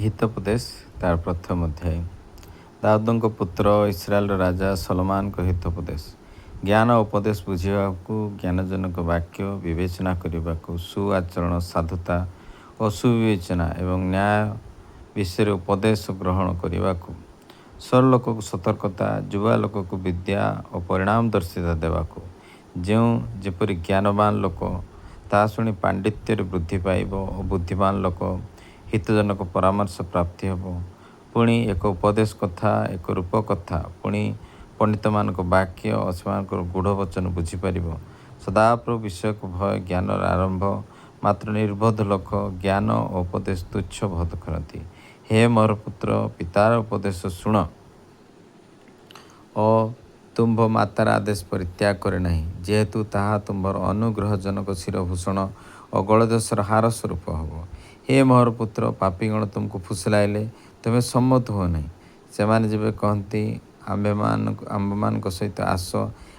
ହିତୋପଦେଶ ତାର ପ୍ରଥମ ଅଧ୍ୟାୟ। ଦାଉଦଙ୍କ ପୁତ୍ର ଇସ୍ରାଏଲର ରାଜା ସଲୋମନଙ୍କ ହିତୋପଦେଶ। ଜ୍ଞାନ ଉପଦେଶ ବୁଝିବାକୁ, ଜ୍ଞାନଜନକ ବାକ୍ୟ ବିବେଚନା କରିବାକୁ, ସୁଆଚରଣ, ସାଧୁତା ଓ ସୁବିବେଚନା ଏବଂ ନ୍ୟାୟ ବିଷୟରେ ଉପଦେଶ ଗ୍ରହଣ କରିବାକୁ, ସରଲୋକକୁ ସତର୍କତା, ଯୁବା ଲୋକକୁ ବିଦ୍ୟା ଓ ପରିଣାମଦର୍ଶିତା ଦେବାକୁ, ଯେପରି ଜ୍ଞାନବାନ ଲୋକ ତାହା ଶୁଣି ପାଣ୍ଡିତ୍ୟରେ ବୃଦ୍ଧି ପାଇବ ଓ ବୁଦ୍ଧିମାନ ଲୋକ ହିତଜନକ ପରାମର୍ଶ ପ୍ରାପ୍ତି ହେବ। ପୁଣି ଏକ ଉପଦେଶ କଥା, ଏକ ରୂପ କଥା, ପୁଣି ପଣ୍ଡିତମାନଙ୍କ ବାକ୍ୟ ଓ ସେମାନଙ୍କର ଗୂଢ଼ ବଚନ ବୁଝିପାରିବ। ସଦାପ୍ରଭୁ ବିଷୟକୁ ଭୟ ଜ୍ଞାନର ଆରମ୍ଭ, ମାତ୍ର ନିର୍ବୋଧ ଲୋକ ଜ୍ଞାନ ଓ ଉପଦେଶ ତୁଚ୍ଛ ବୋଧ କରନ୍ତି। ହେ ମୋର ପୁତ୍ର, ପିତାର ଉପଦେଶ ଶୁଣ ଓ ତୁମ୍ଭ ମାତାର ଆଦେଶ ପରିତ୍ୟାଗ କରେ ନାହିଁ, ଯେହେତୁ ତାହା ତୁମ୍ଭର ଅନୁଗ୍ରହଜନକ ଶିରଭୂଷଣ ଓ ଗଳଦେଶର ହାର ସ୍ୱରୂପ ହେବ। ହେ ମୋର ପୁତ୍ର, ପାପୀଗଣ ତୁମକୁ ଫୁସୁଲାଇଲେ ତୁମେ ସମ୍ମତ ହୁଅ ନାହିଁ। ସେମାନେ ଯେବେ କହନ୍ତି, ଆମ୍ଭମାନଙ୍କ ସହିତ ଆସ,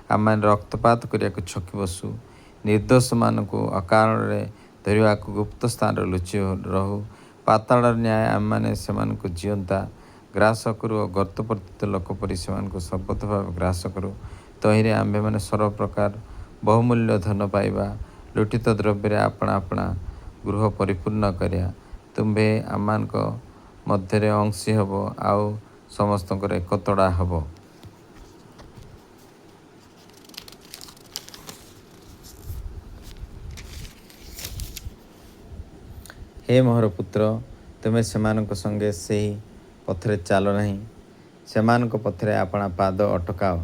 ଆମେମାନେ ରକ୍ତପାତ କରିବାକୁ ଛକି ବସୁ, ନିର୍ଦ୍ଦୋଷମାନଙ୍କୁ ଅକାରଣରେ ଧରିବାକୁ ଗୁପ୍ତ ସ୍ଥାନରେ ଲୁଚି ରହୁ, ପାତାଳର ନ୍ୟାୟ ଆମେମାନେ ସେମାନଙ୍କୁ ଜୀଅନ୍ତା ଗ୍ରାସ କରୁ ଓ ଗର୍ତ୍ତପତିତ ଲୋକ ପରି ସେମାନଙ୍କୁ ଶପଥ ଭାବେ ଗ୍ରାସ କରୁ। ତହିଁରେ ଆମ୍ଭେମାନେ ସର୍ବପ୍ରକାର ବହୁମୂଲ୍ୟ ଧନ ପାଇବା, ଲୁଠିତ ଦ୍ରବ୍ୟରେ ଆପଣା ଆପଣା ଗୃହ ପରିପୂର୍ଣ୍ଣ କରିବା। ତୁମ୍ଭେ ଆମମାନଙ୍କ ମଧ୍ୟରେ ଅଂଶୀ ହେବ ଆଉ ସମସ୍ତଙ୍କର ଏକତଡ଼ା ହେବ। ହେ ମୋର ପୁତ୍ର, ତୁମେ ସେମାନଙ୍କ ସଙ୍ଗେ ସେହି ପଥରେ ଚାଲ ନାହିଁ, ସେମାନଙ୍କ ପଥରେ ଆପଣା ପାଦ ଅଟକାଅ,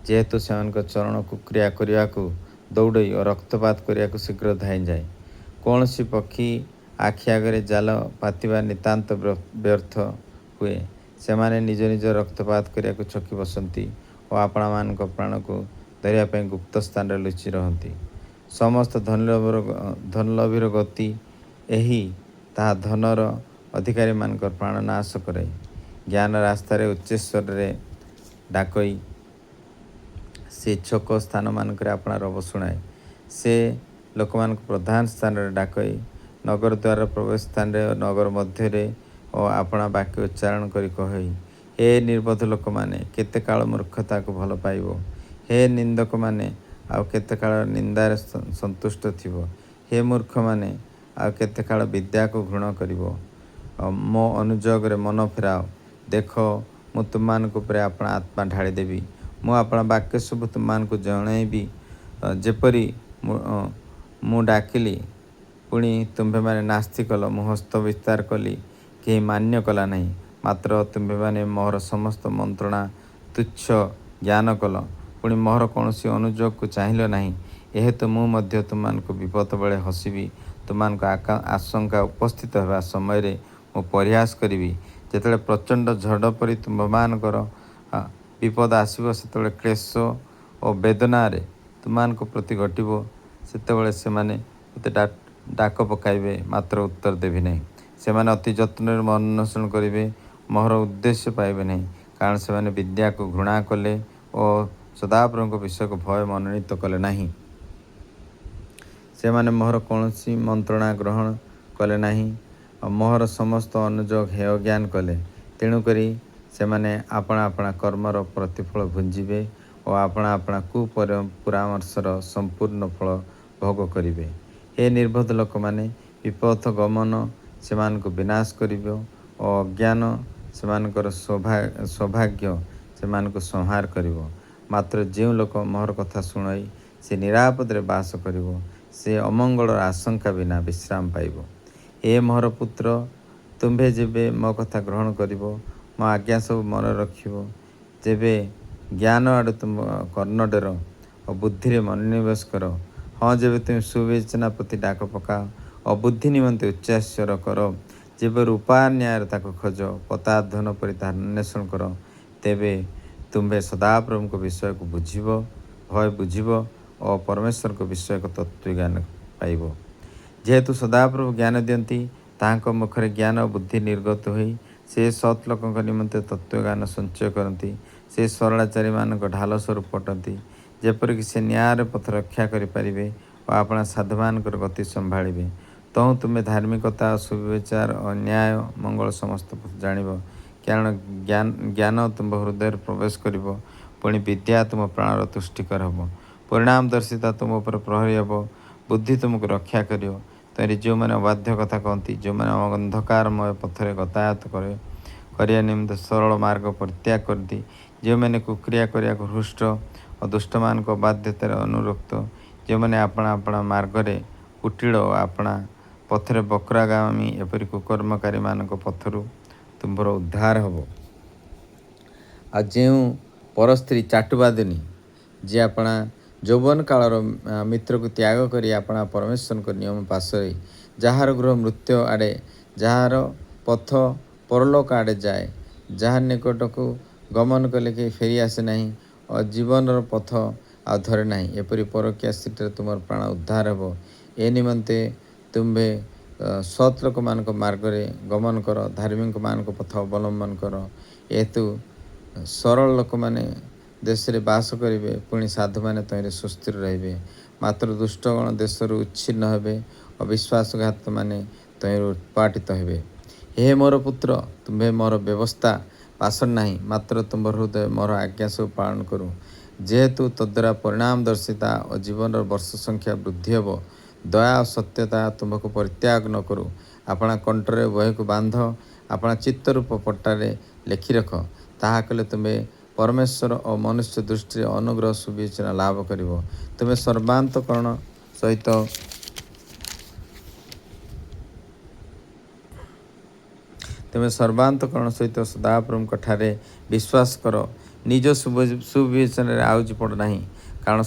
ଯେହେତୁ ସେମାନଙ୍କ ଚରଣକୁ କ୍ରିୟା କରିବାକୁ ଦୌଡ଼ଇ ଓ ରକ୍ତପାତ କରିବାକୁ ଶୀଘ୍ର ଧାଇଁଯାଏ। କୌଣସି ପକ୍ଷୀ ଆଖି ଆଗରେ ଜାଲ ପାତିବା ନିତାନ୍ତ ବ୍ୟର୍ଥ ହୁଏ। ସେମାନେ ନିଜ ନିଜ ରକ୍ତପାତ କରିବାକୁ ଛକି ବସନ୍ତି ଓ ଆପଣାମାନଙ୍କ ପ୍ରାଣକୁ ଧରିବା ପାଇଁ ଗୁପ୍ତ ସ୍ଥାନରେ ଲୁଚି ରହନ୍ତି। ସମସ୍ତ ଧନଲୋଭୀର ଗତି ଏହି, ତାହା ଧନର ଅଧିକାରୀମାନଙ୍କର ପ୍ରାଣ ନାଶ କରେ। ଜ୍ଞାନ ରାସ୍ତାରେ ଉଚ୍ଚସ୍ୱରରେ ଡାକଇ ସେ ଛକ ସ୍ଥାନମାନଙ୍କରେ ଆପଣା ରବ ଶୁଣାଏ। ସେ ଲୋକମାନଙ୍କୁ ପ୍ରଧାନ ସ୍ଥାନରେ ଡାକଇ ନଗର ଦ୍ୱାରର ପ୍ରବେଶ ସ୍ଥାନରେ ଓ ନଗର ମଧ୍ୟରେ ଓ ଆପଣା ବାକ୍ୟ ଉଚ୍ଚାରଣ କରି କହଇ, ହେ ନିର୍ବୋଧ ଲୋକମାନେ, କେତେ କାଳ ମୂର୍ଖତାକୁ ଭଲ ପାଇବ? ହେ ନିନ୍ଦକମାନେ, ଆଉ କେତେ କାଳ ନିନ୍ଦାରେ ସନ୍ତୁଷ୍ଟ ଥିବ? ହେ ମୂର୍ଖମାନେ, ଆଉ କେତେ କାଳ ବିଦ୍ୟାକୁ ଘୃଣା କରିବ? ମୋ ଅନୁଯୋଗରେ ମନ ଫେରାଅ। ଦେଖ, ମୁଁ ତୁମମାନଙ୍କ ଉପରେ ଆପଣା ଆତ୍ମା ଢାଳିଦେବି। ମୁଁ ଆପଣା ବାକ୍ୟ ସବୁ ତୁମମାନଙ୍କୁ ଜଣାଇବି। ଯେପରି ମୁଁ ଡାକିଲି, ପୁଣି ତୁମ୍ଭେମାନେ ନାସ୍ତି କଲ। ମୁଁ ହସ୍ତ ବିସ୍ତାର କଲି, କେହି ମାନ୍ୟ କଲା ନାହିଁ। ମାତ୍ର ତୁମ୍ଭେମାନେ ମୋହର ସମସ୍ତ ମନ୍ତ୍ରଣା ତୁଚ୍ଛ ଜ୍ଞାନ କଲ, ପୁଣି ମୋହର କୌଣସି ଅନୁଯୋଗକୁ ଚାହିଁଲ ନାହିଁ। ଏହେତୁ ମୁଁ ମଧ୍ୟ ତୁମମାନଙ୍କୁ ବିପଦ ବେଳେ ହସିବି, ତୁମମାନଙ୍କ ଆଶଙ୍କା ଉପସ୍ଥିତ ହେବା ସମୟରେ ମୁଁ ପରିହାସ କରିବି। ଯେତେବେଳେ ପ୍ରଚଣ୍ଡ ଝଡ଼ ପରି ତୁମ୍ଭମାନଙ୍କର ବିପଦ ଆସିବ, ସେତେବେଳେ କ୍ଲେଶ ଓ ବେଦନାରେ ତୁମମାନଙ୍କ ପ୍ରତି ଘଟିବ। ସେତେବେଳେ ସେମାନେ ମୋତେ ଡାକ ପକାଇବେ, ମାତ୍ର ଉତ୍ତର ଦେବି ନାହିଁ। ସେମାନେ ଅତି ଯତ୍ନରେ ମୋ ଅନ୍ୱେଷଣ କରିବେ, ମୋହର ଉଦ୍ଦେଶ୍ୟ ପାଇବେ ନାହିଁ, କାରଣ ସେମାନେ ବିଦ୍ୟାକୁ ଘୃଣା କଲେ ଓ ସଦାପ୍ରଭୁଙ୍କ ବିଷୟକୁ ଭୟ ମନୋନୀତ କଲେ ନାହିଁ। ସେମାନେ ମୋହର କୌଣସି ମନ୍ତ୍ରଣା ଗ୍ରହଣ କଲେ ନାହିଁ ଓ ମୋହର ସମସ୍ତ ଅନୁଯୋଗ ହେୟ ଜ୍ଞାନ କଲେ। ତେଣୁକରି ସେମାନେ ଆପଣା ଆପଣା କର୍ମର ପ୍ରତିଫଳ ଭୁଞ୍ଜିବେ ଓ ଆପଣା ଆପଣା କୁପରାମର୍ଶର ସମ୍ପୂର୍ଣ୍ଣ ଫଳ ଭୋଗ କରିବେ। ହେ ନିର୍ବୋଧ ଲୋକମାନେ, ବିପଥ ଗମନ ସେମାନଙ୍କୁ ବିନାଶ କରିବ ଓ ଅଜ୍ଞାନ ସେମାନଙ୍କର ସୌଭାଗ୍ୟ ସେମାନଙ୍କୁ ସଂହାର କରିବ। ମାତ୍ର ଯେଉଁ ଲୋକ ମୋହର କଥା ଶୁଣଇ ସେ ନିରାପଦରେ ବାସ କରିବ, ସେ ଅମଙ୍ଗଳର ଆଶଙ୍କା ବିନା ବିଶ୍ରାମ ପାଇବ। ହେ ମୋର ପୁତ୍ର, ତୁମ୍ଭେ ଯେବେ ମୋ କଥା ଗ୍ରହଣ କରିବ, ମୋ ଆଜ୍ଞା ସବୁ ମନେ ରଖିବ, ତେବେ ଜ୍ଞାନ ଆଡ଼ୁ ତୁମ କର୍ଣ୍ଣ ଡେର ଓ ବୁଦ୍ଧିରେ ମନୋନିବେଶ କର। ହଁ, ଯେବେ ତୁମେ ସୁବିବେଚନା ପ୍ରତି ଡାକ ପକାଅ ଓ ବୁଦ୍ଧି ନିମନ୍ତେ ଉଚ୍ଚସ୍ୱର କର, ଯେବେ ରୂପା ନ୍ୟାୟରେ ତାକୁ ଖୋଜ, ପତା ଧନ ପରି ତାହାର ଅନ୍ୱେଷଣ କର, ତେବେ ତୁମ୍ଭେ ସଦାପ୍ରଭୁଙ୍କ ବିଷୟକୁ ଭୟ ବୁଝିବ ଓ ପରମେଶ୍ୱରଙ୍କ ବିଷୟକ ତତ୍ତ୍ୱଜ୍ଞାନ ପାଇବ। ଯେହେତୁ ସଦାପ୍ରଭୁ ଜ୍ଞାନ ଦିଅନ୍ତି, ତାହାଙ୍କ ମୁଖରେ ଜ୍ଞାନ ଓ ବୁଦ୍ଧି ନିର୍ଗତ ହୋଇ ସେ ସତ୍ ଲୋକଙ୍କ ନିମନ୍ତେ ତତ୍ତ୍ୱଜ୍ଞାନ ସଞ୍ଚୟ କରନ୍ତି। ସେ ସରଳାଚାରୀମାନଙ୍କ ଢାଲ ସ୍ୱରୂପ ଅଟନ୍ତି, ଯେପରିକି ସେ ନ୍ୟାୟର ପଥ ରକ୍ଷା କରିପାରିବେ ଓ ଆପଣା ସାଧୁମାନଙ୍କର ଗତି ସମ୍ଭାଳିବେ। ତହୁଁ ତୁମେ ଧାର୍ମିକତା, ସୁବିଚାର ଓ ନ୍ୟାୟ ମଙ୍ଗଳ ସମସ୍ତ ଜାଣିବ। କାରଣ ଜ୍ଞାନ ତୁମ ହୃଦୟରେ ପ୍ରବେଶ କରିବ, ପୁଣି ବିଦ୍ୟା ତୁମ ପ୍ରାଣର ତୁଷ୍ଟିକର ହେବ। ପରିଣାମଦର୍ଶିତା ତୁମ ଉପରେ ପ୍ରହରୀ ହେବ, ବୁଦ୍ଧି ତୁମକୁ ରକ୍ଷା କରିବ। ତହିଁରେ ଯେଉଁମାନେ ଅବାଧ୍ୟ କଥା କହନ୍ତି, ଯେଉଁମାନେ ଅନ୍ଧକାରମୟ ପଥରେ ଗତାୟତ କରିବା ନିମନ୍ତେ ସରଳ ମାର୍ଗ ପରିତ୍ୟାଗ କରନ୍ତି, ଯେଉଁମାନେ କୁକ୍ରିୟା କରିବାକୁ ହୃଷ୍ଟ ଓ ଦୁଷ୍ଟମାନଙ୍କ ଅବାଧ୍ୟତାରେ ଅନୁରକ୍ତ, ଯେଉଁମାନେ ଆପଣା ଆପଣା ମାର୍ଗରେ କୁଟିଳ ଓ ଆପଣା ପଥରେ ବକ୍ରାଗାମୀ, ଏପରି କୁକର୍ମକାରୀମାନଙ୍କ ପଥରୁ ତୁମ୍ଭର ଉଦ୍ଧାର ହେବ। ଆଉ ଯେଉଁ ପରସ୍ତ୍ରୀ ଚାଟୁବାଦିନୀ, ଯିଏ ଆପଣା ଯୌବନ କାଳର ମିତ୍ରକୁ ତ୍ୟାଗ କରି ଆପଣା ପରମେଶ୍ୱରଙ୍କ ନିୟମ ପାଶରେ, ଯାହାର ଗୃହ ମୃତ୍ୟୁ ଆଡ଼େ, ଯାହାର ପଥ ପରଲୋକ ଆଡ଼େ ଯାଏ, ଯାହା ନିକଟକୁ ଗମନ କଲେ କେହି ଫେରି ଆସେ ନାହିଁ ଓ ଜୀବନର ପଥ ଆଉ ଧରେ ନାହିଁ, ଏପରି ପରକୀୟା ସ୍ତ୍ରୀଠାରେ ତୁମର ପ୍ରାଣ ଉଦ୍ଧାର ହେବ। ଏ ନିମନ୍ତେ ତୁମ୍ଭେ ସତ୍ ଲୋକମାନଙ୍କ ମାର୍ଗରେ ଗମନ କର, ଧାର୍ମିକମାନଙ୍କ ପଥ ଅବଲମ୍ବନ କର। ଏହେତୁ ସରଳ ଲୋକମାନେ ଦେଶରେ ବାସ କରିବେ, ପୁଣି ସାଧୁମାନେ ତହିଁରେ ସୁସ୍ଥିର ରହିବେ। ମାତ୍ର ଦୁଷ୍ଟଗଣ ଦେଶରୁ ଉଚ୍ଛିନ୍ନ ହେବେ ଓ ବିଶ୍ୱାସଘାତମାନେ ତହିଁରୁ ଉତ୍ପାଟିତ ହେବେ। ହେ ମୋର ପୁତ୍ର, ତୁମ୍ଭେ ମୋର ବ୍ୟବସ୍ଥା ପାସନ ନାହିଁ, ମାତ୍ର ତୁମ୍ଭ ହୃଦୟ ମୋର ଆଜ୍ଞା ସବୁ ପାଳନ କରୁ। ଯେହେତୁ ତଦ୍ୱାରା ପରିଣାମଦର୍ଶିତା ଓ ଜୀବନର ବର୍ଷ ସଂଖ୍ୟା ବୃଦ୍ଧି ହେବ। ଦୟା ଓ ସତ୍ୟତା ତୁମ୍ଭକୁ ପରିତ୍ୟାଗ ନ କରୁ। ଆପଣା କଣ୍ଠରେ ବହିକୁ ବାନ୍ଧ, ଆପଣା ଚିତ୍ତରୂପ ପଟ୍ଟାରେ ଲେଖି ରଖ। ତାହା କଲେ ତୁମେ ପରମେଶ୍ୱର ଓ ମନୁଷ୍ୟ ଦୃଷ୍ଟିରେ ଅନୁଗ୍ରହ ସୁବିବେଚନା ଲାଭ କରିବ। ତୁମେ ସର୍ବାନ୍ତଃକରଣ ସହିତ ସଦାପ୍ରଭୁଙ୍କ ଠାରେ ବିଶ୍ୱାସ କର। ନିଜ ସୁବିବେଚନାରେ ଆଉଜି ପଡ଼ ନାହିଁ, କାରଣ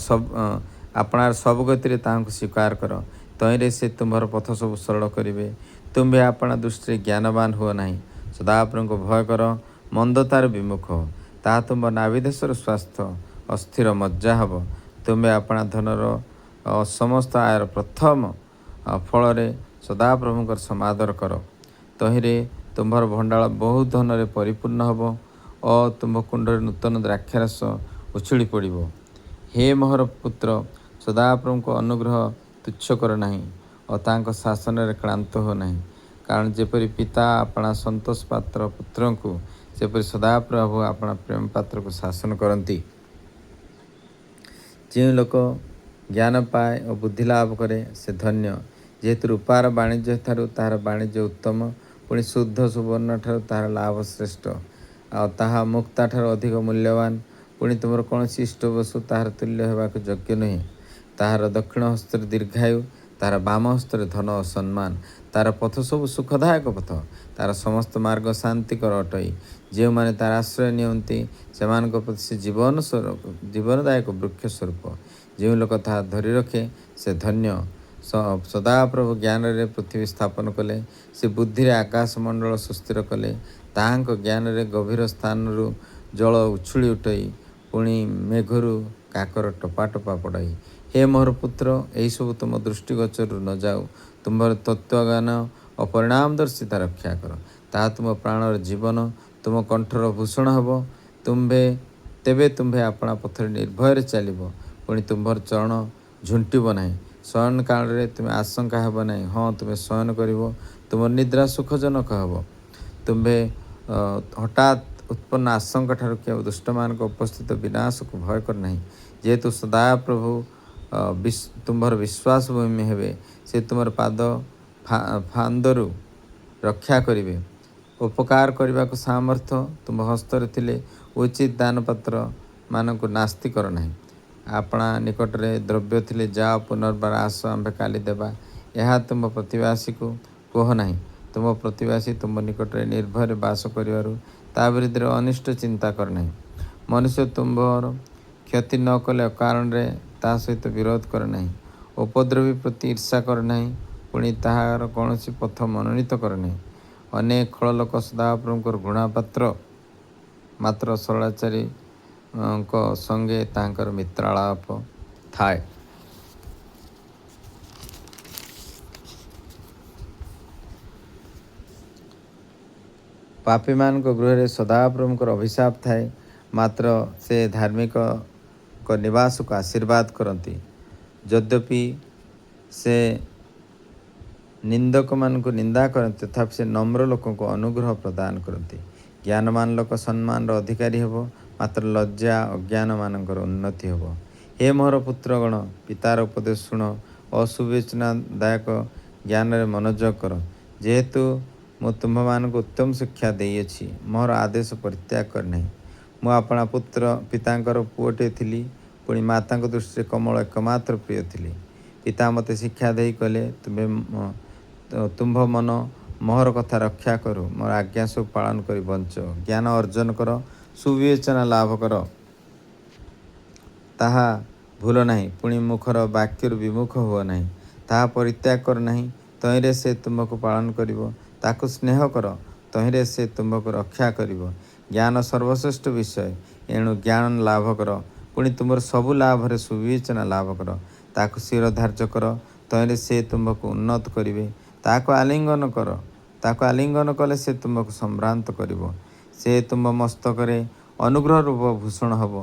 ଆପଣାର ସବୁ ଗତିରେ ତାହାଙ୍କୁ ସ୍ୱୀକାର କର। ତହିଁରେ ସେ ତୁମ୍ଭର ପଥ ସବୁ ସରଳ କରିବେ। ତୁମ୍ଭେ ଆପଣା ଦୃଷ୍ଟିରେ ଜ୍ଞାନବାନ ହୁଅ ନାହିଁ, ସଦାପ୍ରଭୁଙ୍କୁ ଭୟ କର, ମନ୍ଦତାରୁ ବିମୁଖ ହୋ। ତାହା ତୁମ୍ଭ ନାଭିଦେଶର ସ୍ୱାସ୍ଥ୍ୟ ଓ ସ୍ଥିର ମଜ୍ଜା ହେବ। ତୁମ୍ଭେ ଆପଣା ଧନର ସମସ୍ତ ଆୟର ପ୍ରଥମ ଫଳରେ ସଦାପ୍ରଭୁଙ୍କର ସମାଦର କର। ତହିଁରେ ତୁମ୍ଭର ଭଣ୍ଡାର ବହୁ ଧନରେ ପରିପୂର୍ଣ୍ଣ ହେବ ଓ ତୁମ୍ଭ କୁଣ୍ଡରେ ନୂତନ ଦ୍ରାକ୍ଷାରସ ଉଛୁଳି ପଡ଼ିବ। ହେ ମୋହର ପୁତ୍ର, ସଦାପ୍ରଭୁଙ୍କ ଅନୁଗ୍ରହ ତୁଚ୍ଛ କର ନାହିଁ ଓ ତାଙ୍କ ଶାସନରେ କ୍ଳାନ୍ତ ହୁଅ ନାହିଁ। କାରଣ ଯେପରି ପିତା ଆପଣା ସନ୍ତୋଷ ପାତ୍ର ପୁତ୍ରଙ୍କୁ, ସେପରି ସଦାପ୍ରଭୁ ଆପଣା ପ୍ରେମ ପାତ୍ରକୁ ଶାସନ କରନ୍ତି। ଯେଉଁ ଲୋକ ଜ୍ଞାନ ପାଏ ଓ ବୁଦ୍ଧି ଲାଭ କରେ, ସେ ଧନ୍ୟ। ଯେହେତୁ ରୂପାର ବାଣିଜ୍ୟ ଠାରୁ ତାହାର ବାଣିଜ୍ୟ ଉତ୍ତମ, ପୁଣି ଶୁଦ୍ଧ ସୁବର୍ଣ୍ଣଠାରୁ ତାହାର ଲାଭ ଶ୍ରେଷ୍ଠ, ଆଉ ତାହା ମୁକ୍ତାଠାରୁ ଅଧିକ ମୂଲ୍ୟବାନ। ପୁଣି ତୁମର କୌଣସି ଇଷ୍ଟବସ୍ତୁ ତାହାର ତୁଲ୍ୟ ହେବାକୁ ଯୋଗ୍ୟ ନୁହେଁ। ତାହାର ଦକ୍ଷିଣ ହସ୍ତରେ ଦୀର୍ଘାୟୁ, ତାହାର ବାମ ହସ୍ତରେ ଧନ ଓ ସମ୍ମାନ। ତାହାର ପଥ ସବୁ ସୁଖଦାୟକ ପଥ, ତାହାର ସମସ୍ତ ମାର୍ଗ ଶାନ୍ତିକର ଅଟଇ। ଯେଉଁମାନେ ତାହାର ଆଶ୍ରୟ ନିଅନ୍ତି, ସେମାନଙ୍କ ପ୍ରତି ସେ ଜୀବନଦାୟକ ବୃକ୍ଷ ସ୍ୱରୂପ। ଯେଉଁ ଲୋକ ତାହା ଧରି ରଖେ, ସେ ଧନ୍ୟ। ସଦାପ୍ରଭୁ ଜ୍ଞାନରେ ପୃଥିବୀ ସ୍ଥାପନ କଲେ, ସେ ବୁଦ୍ଧିରେ ଆକାଶମଣ୍ଡଳ ସୁସ୍ଥିର କଲେ। ତାହାଙ୍କ ଜ୍ଞାନରେ ଗଭୀର ସ୍ଥାନରୁ ଜଳ ଉଛୁଳି ଉଠଇ, ପୁଣି ମେଘରୁ କାକର ଟପା ଟପା ପଡ଼ାଇ। ହେ ମୋହର ପୁତ୍ର, ଏହିସବୁ ତୁମ ଦୃଷ୍ଟିଗୋଚରରୁ ନ ଯାଉ। ତୁମ୍ଭର ତତ୍ତ୍ୱଜ୍ଞାନ ଓ ପରିଣାମଦର୍ଶିତା ରକ୍ଷା କର। ତାହା ତୁମ ପ୍ରାଣର ଜୀବନ, ତୁମ କଣ୍ଠର ଭୂଷଣ ହେବ। ତେବେ ତୁମ୍ଭେ ଆପଣା ପଥରେ ନିର୍ଭୟରେ ଚାଲିବ, ପୁଣି ତୁମ୍ଭର ଚରଣ ଝୁଣ୍ଟିବ ନାହିଁ। ଶୟନ କାଳରେ ତୁମେ ଆଶଙ୍କା ହେବ ନାହିଁ। ହଁ, ତୁମେ ଶୟନ କରିବ, ତୁମର ନିଦ୍ରା ସୁଖଜନକ ହେବ। ତୁମ୍ଭେ ହଠାତ୍ ଉତ୍ପନ୍ନ ଆଶଙ୍କା ଠାରୁ କେଉଁ ଦୁଷ୍ଟମାନଙ୍କ ଉପସ୍ଥିତ ବିନାଶକୁ ଭୟ କର ନାହିଁ। ଯେହେତୁ ସଦାପ୍ରଭୁ ତୁମ୍ଭର ବିଶ୍ୱାସ ଭୂମି ହେବେ, ସେ ତୁମର ପାଦ ଫାନ୍ଦରୁ ରକ୍ଷା କରିବେ। ଉପକାର କରିବାକୁ ସାମର୍ଥ୍ୟ ତୁମ ହସ୍ତରେ ଥିଲେ ଉଚିତ ଦାନପାତ୍ର ମାନଙ୍କୁ ନାସ୍ତି କର ନାହିଁ। ଆପଣା ନିକଟରେ ଦ୍ରବ୍ୟ ଥିଲେ ଯାଅ, ପୁନର୍ବାର ଆସ, ଆମ୍ଭେ କାଲି ଦେବା, ଏହା ତୁମ ପ୍ରତିବାସୀକୁ କୁହ ନାହିଁ। ତୁମ ପ୍ରତିବାସୀ ତୁମ ନିକଟରେ ନିର୍ଭୟରେ ବାସ କରିବାରୁ ତା ବିରୁଦ୍ଧରେ ଅନିଷ୍ଟ ଚିନ୍ତା କର ନାହିଁ। ମନୁଷ୍ୟ ତୁମ୍ଭର କ୍ଷତି ନ କଲେ ଅକାରଣରେ ତା ସହିତ ବିରୋଧ କର ନାହିଁ। ଉପଦ୍ରବୀ ପ୍ରତି ଈର୍ଷା କର ନାହିଁ, ପୁଣି ତାହାର କୌଣସି ପଥ ମନୋନୀତ କର ନାହିଁ। ଅନେକ ଖଳ ଲୋକ ସଦାପ୍ରଭୁଙ୍କର ଘୃଣାପାତ୍ର, ମାତ୍ର ସରଳାଚାରୀଙ୍କ ସଙ୍ଗେ ତାହାଙ୍କର ମିତ୍ରାଳାପ ଥାଏ। ପାପୀମାନଙ୍କ ଗୃହରେ ସଦାପ୍ରଭୁଙ୍କର ଅଭିଶାପ ଥାଏ, ମାତ୍ର ସେ ଧାର୍ମିକଙ୍କ ନିବାସକୁ ଆଶୀର୍ବାଦ କରନ୍ତି। ଯଦ୍ୟପି ସେ ନିନ୍ଦକମାନଙ୍କୁ ନିନ୍ଦା କରନ୍ତି, ତଥାପି ସେ ନମ୍ର ଲୋକଙ୍କୁ ଅନୁଗ୍ରହ ପ୍ରଦାନ କରନ୍ତି। ଜ୍ଞାନମାନ ଲୋକ ସମ୍ମାନର ଅଧିକାରୀ ହେବ, ମାତ୍ର ଲଜ୍ଜା ଅଜ୍ଞାନମାନଙ୍କର ଉନ୍ନତି ହେବ। ହେ ମୋର ପୁତ୍ରଗଣ, ପିତାର ଉପଦେଶ ଶୁଣ, ଅସୁବିବେଚନାଦାୟକ ଜ୍ଞାନରେ ମନୋଯୋଗ କର। ଯେହେତୁ ମୁଁ ତୁମ୍ଭମାନଙ୍କୁ ଉତ୍ତମ ଶିକ୍ଷା ଦେଇଅଛି, ମୋର ଆଦେଶ ପରିତ୍ୟାଗ କରିନାହିଁ। ମୁଁ ଆପଣା ପିତାଙ୍କର ପୁଅଟିଏ ଥିଲି, ପୁଣି ମାତାଙ୍କ ଦୃଷ୍ଟିରେ କମଳ ଏକମାତ୍ର ପ୍ରିୟ ଥିଲି। ପିତା ମୋତେ ଶିକ୍ଷା ଦେଇ କହିଲେ, ତୁମ୍ଭ ମନ ମୋହର କଥା ରକ୍ଷା କରୁ, ମୋର ଆଜ୍ଞା ସବୁ ପାଳନ କରି ବଞ୍ଚ। ଜ୍ଞାନ ଅର୍ଜନ କର, ସୁବିବେଚନା ଲାଭ କର, ତାହା ଭୁଲ ନାହିଁ। ପୁଣି ମୁଖର ବାକ୍ୟରୁ ବିମୁଖ ହୁଅ ନାହିଁ, ତାହା ପରିତ୍ୟାଗ କର ନାହିଁ। ତହିଁରେ ସେ ତୁମ୍ଭକୁ ପାଳନ କରିବ। ତାକୁ ସ୍ନେହ କର, ତହିଁରେ ସେ ତୁମ୍ଭକୁ ରକ୍ଷା କରିବ। ଜ୍ଞାନ ସର୍ବଶ୍ରେଷ୍ଠ ବିଷୟ, ଏଣୁ ଜ୍ଞାନ ଲାଭ କର। ପୁଣି ତୁମର ସବୁ ଲାଭରେ ସୁବିବେଚନା ଲାଭ କର। ତାକୁ ଶିରଧାର୍ଯ୍ୟ କର, ତହିଁରେ ସେ ତୁମ୍ଭକୁ ଉନ୍ନତ କରିବେ। ତାକୁ ଆଲିଙ୍ଗନ କଲେ ସେ ତୁମ୍ଭକୁ ସମ୍ଭ୍ରାନ୍ତ କରିବ। ସେ ତୁମ୍ଭ ମସ୍ତକରେ ଅନୁଗ୍ରହ ରୂପ ଭୂଷଣ ହେବ।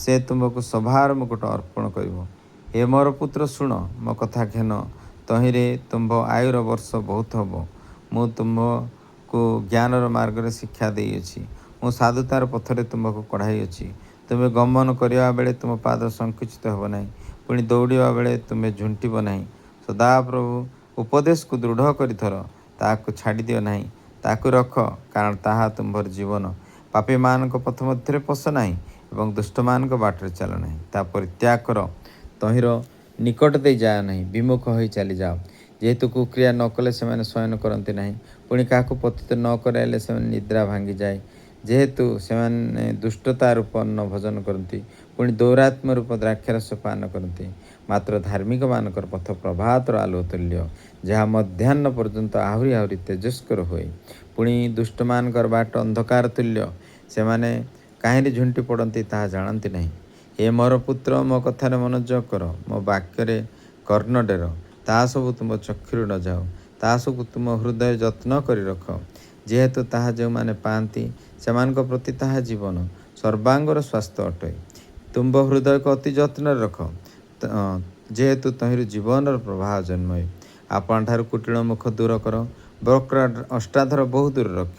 ସେ ତୁମ୍ଭକୁ ସଭାର ମୁକୁଟ ଅର୍ପଣ କରିବ। ହେ ମୋର ପୁତ୍ର, ଶୁଣ, ମୋ କଥା ଘେନ, ତହିଁରେ ତୁମ୍ଭ ଆୟୁର ବର୍ଷ ବହୁତ ହେବ। ମୁଁ ତୁମ୍ଭକୁ ଜ୍ଞାନର ମାର୍ଗରେ ଶିକ୍ଷା ଦେଇଅଛି। ମୁଁ ସାଧୁତାର ପଥରେ ତୁମ୍ଭକୁ କଢ଼ାଇଅଛି। ତୁମେ ଗମନ କରିବା ବେଳେ ତୁମ ପାଦ ସଙ୍କୁଚିତ ହେବ ନାହିଁ, ପୁଣି ଦୌଡ଼ିବା ବେଳେ ତୁମେ ଝୁଣ୍ଟିବ ନାହିଁ। ସଦାପ୍ରଭୁ ଉପଦେଶକୁ ଦୃଢ଼ କରି ଧର, ତାହାକୁ ଛାଡ଼ିଦିଅ ନାହିଁ। ତାକୁ ରଖ, କାରଣ ତାହା ତୁମ୍ଭର ଜୀବନ। ପାପୀମାନଙ୍କ ପଥ ମଧ୍ୟରେ ପଶ ନାହିଁ ଏବଂ ଦୁଷ୍ଟମାନଙ୍କ ବାଟରେ ଚାଲ ନାହିଁ। ତାହା ପରିତ୍ୟାଗ କର, ତହିଁର ନିକଟ ଦେଇ ଯାଅ ନାହିଁ, ବିମୁଖ ହୋଇ ଚାଲିଯାଅ। ଯେହେତୁ କୁକ୍ରିୟା ନ କଲେ ସେମାନେ ଶୟନ କରନ୍ତି ନାହିଁ, ପୁଣି କାହାକୁ ପତିତ ନ କରାଇଲେ ସେମାନେ ନିଦ୍ରା ଭାଙ୍ଗିଯାଏ। ଯେହେତୁ ସେମାନେ ଦୁଷ୍ଟତା ରୂପ ଅନ୍ନ ଭୋଜନ କରନ୍ତି, ପୁଣି ଦୌରାତ୍ମ୍ୟ ରୂପ ଦ୍ରାକ୍ଷାରସ ପାନ କରନ୍ତି। ମାତ୍ର ଧାର୍ମିକମାନଙ୍କର ପଥ ପ୍ରଭାତର ଆଲୁଅ ତୁଲ୍ୟ, ଯାହା ମଧ୍ୟାହ୍ନ ପର୍ଯ୍ୟନ୍ତ ଆହୁରି ଆହୁରି ତେଜସ୍କର ହୁଏ। ପୁଣି ଦୁଷ୍ଟମାନଙ୍କର ବାଟ ଅନ୍ଧକାର ତୁଲ୍ୟ, ସେମାନେ କାହିଁରେ ଝୁଣ୍ଟି ପଡ଼ନ୍ତି ତାହା ଜାଣନ୍ତି ନାହିଁ। ହେ ମୋର ପୁତ୍ର, ମୋ କଥାରେ ମନୋଯୋଗ କର, ମୋ ବାକ୍ୟରେ କର୍ଣ୍ଣ ଡେର। ତାହା ସବୁ ତୁମ ଚକ୍ଷୁରୁ ନ ଯାଉ, ତାହା ସବୁ ତୁମ ହୃଦୟ ଯତ୍ନ କରି ରଖ। ଯେହେତୁ ତାହା ଯେଉଁମାନେ ପାଆନ୍ତି, ସେମାନଙ୍କ ପ୍ରତି ତାହା ଜୀବନ, ସର୍ବାଙ୍ଗର ସ୍ୱାସ୍ଥ୍ୟ ଅଟେ। ତୁମ୍ଭ ହୃଦୟକୁ ଅତି ଯତ୍ନରେ ରଖ, ଯେହେତୁ ତହିଁରୁ ଜୀବନର ପ୍ରବାହ ଜନ୍ମ ହୁଏ। ଆପଣଠାରୁ କୁଟିଳ ମୁଖ ଦୂର କର, ବକ୍ର ଅଷ୍ଟାଧର ବହୁ ଦୂର ରଖ।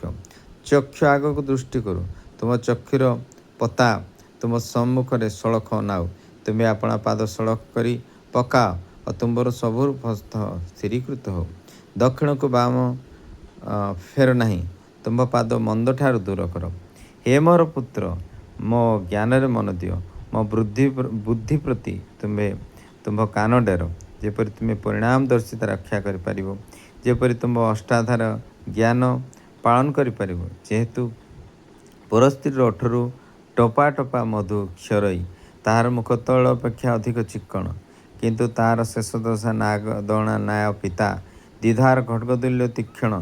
ଚକ୍ଷୁ ଆଗକୁ ଦୃଷ୍ଟି କରୁ, ତୁମ ଚକ୍ଷୁର ପତା ତୁମ ସମ୍ମୁଖରେ ସଳଖ ଅନାଉ। ତୁମେ ଆପଣା ପାଦ ସଳଖ କରି ପକାଅ ଓ ତୁମ୍ଭର ସବୁ ପଥ ସ୍ଥିରୀକୃତ ହେଉ। ଦକ୍ଷିଣକୁ ବାମ ଫେର ନାହିଁ, ତୁମ୍ଭ ପାଦ ମନ୍ଦଠାରୁ ଦୂର କର। ହେ ମୋର ପୁତ୍ର, ମୋ ଜ୍ଞାନରେ ମନ ଦିଅ, ମୋ ବୁଦ୍ଧି ପ୍ରତି ତୁମ୍ଭ କାନ ଡେର। ଯେପରି ତୁମେ ପରିଣାମଦର୍ଶିତା ରକ୍ଷା କରିପାରିବ, ଯେପରି ତୁମ୍ଭ ଅଷ୍ଟାଧାର ଜ୍ଞାନ ପାଳନ କରିପାରିବ। ଯେହେତୁ ପରସ୍ତ୍ରୀର ଓଠରୁ ଟୋପା ଟୋପା ମଧୁ କ୍ଷରଇ, ତାହାର ମୁଖ ତୈଳ ଅପେକ୍ଷା ଅଧିକ ଚିକ୍କଣ, କିନ୍ତୁ ତାହାର ଶେଷ ଦଶା ଦଅଣା ନ୍ୟାୟ ପିତା, ଦ୍ୱିଧାର ଖଡ୍ଗତୁଲ୍ୟ ତୀକ୍ଷ୍ଣ।